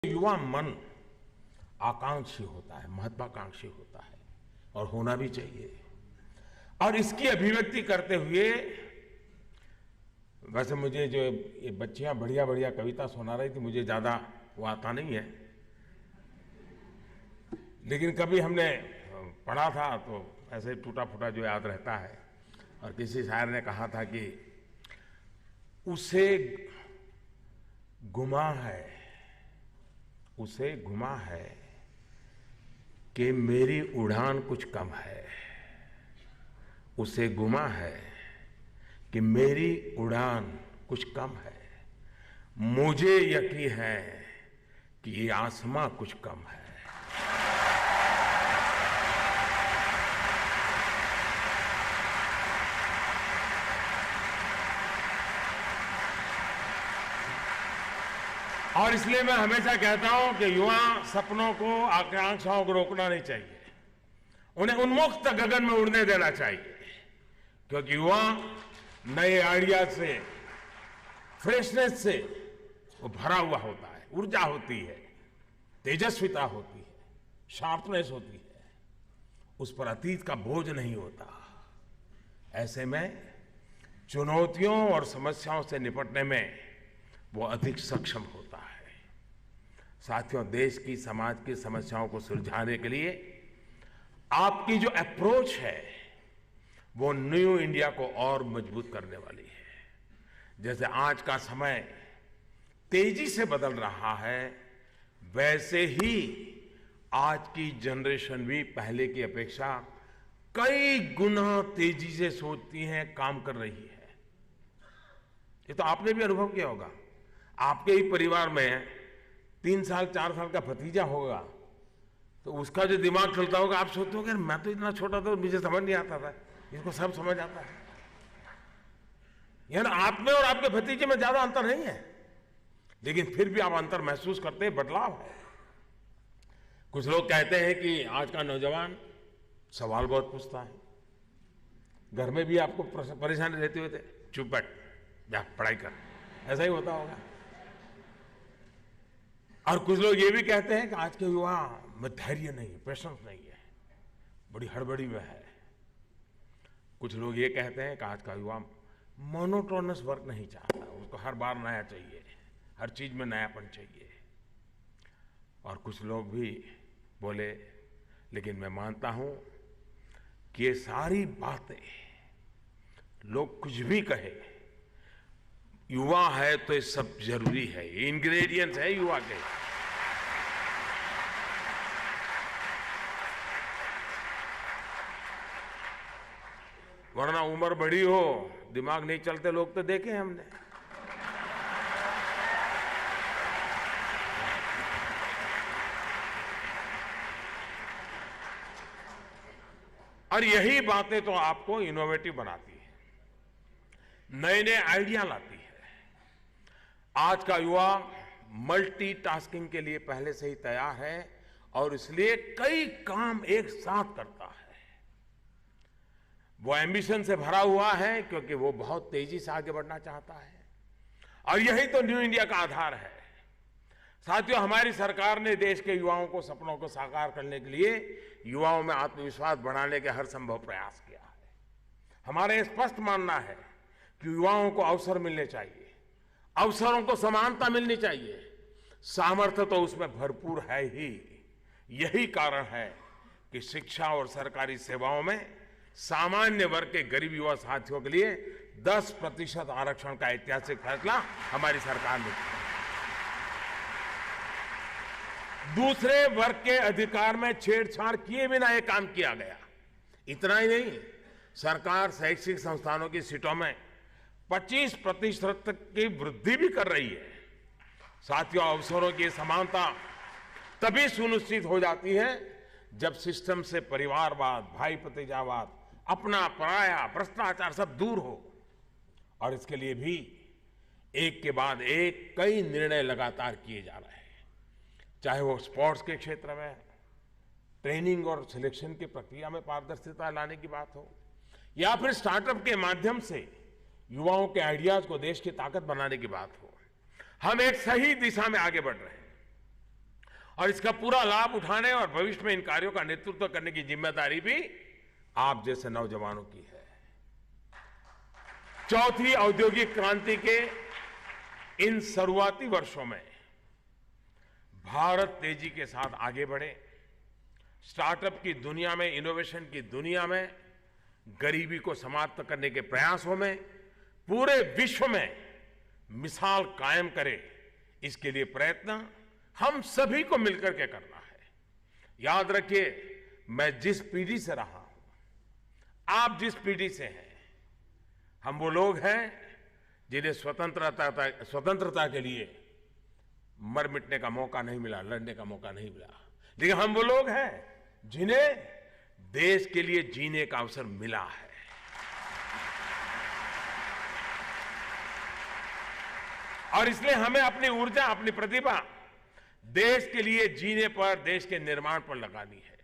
युवा मन आकांक्षी होता है, महत्वाकांक्षी होता है और होना भी चाहिए। और इसकी अभिव्यक्ति करते हुए, वैसे मुझे जो ये बच्चियां बढ़िया बढ़िया कविता सुना रही थी, मुझे ज्यादा वो आता नहीं है, लेकिन कभी हमने पढ़ा था तो ऐसे टूटा फूटा जो याद रहता है। और किसी शायर ने कहा था कि उसे गुमा है, उसे गुमा है कि मेरी उड़ान कुछ कम है। उसे गुमा है कि मेरी उड़ान कुछ कम है। मुझे यकीन है कि ये आसमां कुछ कम है। और इसलिए मैं हमेशा कहता हूं कि युवा सपनों को, आकांक्षाओं को रोकना नहीं चाहिए, उन्हें उन्मुक्त गगन में उड़ने देना चाहिए, क्योंकि युवा नए आइडिया से, फ्रेशनेस से वो भरा हुआ होता है, ऊर्जा होती है, तेजस्विता होती है, शार्पनेस होती है, उस पर अतीत का बोझ नहीं होता। ऐसे में चुनौतियों और समस्याओं से निपटने में वो अधिक सक्षम होता है। साथियों, देश की, समाज की समस्याओं को सुलझाने के लिए आपकी जो अप्रोच है वो न्यू इंडिया को और मजबूत करने वाली है। जैसे आज का समय तेजी से बदल रहा है, वैसे ही आज की जनरेशन भी पहले की अपेक्षा कई गुना तेजी से सोचती है, काम कर रही है। ये तो आपने भी अनुभव किया होगा। आपके ही परिवार में 3 साल 4 साल का भतीजा होगा तो उसका जो दिमाग चलता होगा, आप सोचते हो कि मैं तो इतना छोटा था, मुझे समझ नहीं आता था, इसको सब समझ आता है। यानी आप में और आपके भतीजे में ज्यादा अंतर नहीं है, लेकिन फिर भी आप अंतर महसूस करते हैं, बदलाव है। कुछ लोग कहते हैं कि आज का नौजवान सवाल बहुत पूछता है। घर में भी आपको परेशानी रहती हुई थे, चुप बैठ, जा पढ़ाई कर, ऐसा ही होता होगा। और कुछ लोग ये भी कहते हैं कि आज के युवा में धैर्य नहीं, पेशेंस नहीं है, बड़ी हड़बड़ी में है। कुछ लोग ये कहते हैं कि आज का युवा मोनोटोनस वर्क नहीं चाहता, उसको हर बार नया चाहिए, हर चीज में नयापन चाहिए। और कुछ लोग भी बोले, लेकिन मैं मानता हूं कि ये सारी बातें, लोग कुछ भी कहे, युवा है तो ये सब जरूरी है, ये इंग्रेडिएंट्स है युवा के। वरना उम्र बड़ी हो, दिमाग नहीं चलते लोग तो देखे हमने। और यही बातें तो आपको इनोवेटिव बनाती है, नए नए आइडिया लाती है। आज का युवा मल्टीटास्किंग के लिए पहले से ही तैयार है और इसलिए कई काम एक साथ करता है। वो एम्बिशन से भरा हुआ है क्योंकि वो बहुत तेजी से आगे बढ़ना चाहता है, और यही तो न्यू इंडिया का आधार है। साथियों, हमारी सरकार ने देश के युवाओं को सपनों को साकार करने के लिए युवाओं में आत्मविश्वास बढ़ाने के हर संभव प्रयास किया है। हमारा यह स्पष्ट मानना है कि युवाओं को अवसर मिलने चाहिए, अवसरों को समानता मिलनी चाहिए। सामर्थ्य तो उसमें भरपूर है ही। यही कारण है कि शिक्षा और सरकारी सेवाओं में सामान्य वर्ग के गरीब युवा साथियों के लिए 10% आरक्षण का ऐतिहासिक फैसला हमारी सरकार ने किया। दूसरे वर्ग के अधिकार में छेड़छाड़ किए बिना यह काम किया गया। इतना ही नहीं, सरकार शैक्षिक संस्थानों की सीटों में 25% तक की वृद्धि भी कर रही है। साथियों, अवसरों की समानता तभी सुनिश्चित हो जाती है जब सिस्टम से परिवारवाद, भाई भतीजावाद, अपना पराया, भ्रष्टाचार सब दूर हो। और इसके लिए भी एक के बाद एक कई निर्णय लगातार किए जा रहे हैं, चाहे वो स्पोर्ट्स के क्षेत्र में ट्रेनिंग और सिलेक्शन की प्रक्रिया में पारदर्शिता लाने की बात हो, या फिर स्टार्टअप के माध्यम से युवाओं के आइडियाज को देश की ताकत बनाने की बात हो। हम एक सही दिशा में आगे बढ़ रहे हैं। और इसका पूरा लाभ उठाने और भविष्य में इन कार्यों का नेतृत्व करने की जिम्मेदारी भी आप जैसे नौजवानों की है। चौथी औद्योगिक क्रांति के इन शुरुआती वर्षों में भारत तेजी के साथ आगे बढ़े, स्टार्टअप की दुनिया में, इनोवेशन की दुनिया में, गरीबी को समाप्त करने के प्रयासों में पूरे विश्व में मिसाल कायम करे, इसके लिए प्रयत्न हम सभी को मिलकर के करना है। याद रखिए, मैं जिस पीढ़ी से रहा हूं, आप जिस पीढ़ी से हैं, हम वो लोग हैं जिन्हें स्वतंत्रता के लिए मर मिटने का मौका नहीं मिला, लड़ने का मौका नहीं मिला, लेकिन हम वो लोग हैं जिन्हें देश के लिए जीने का अवसर मिला है। और इसलिए हमें अपनी ऊर्जा, अपनी प्रतिभा देश के लिए जीने पर, देश के निर्माण पर लगानी है।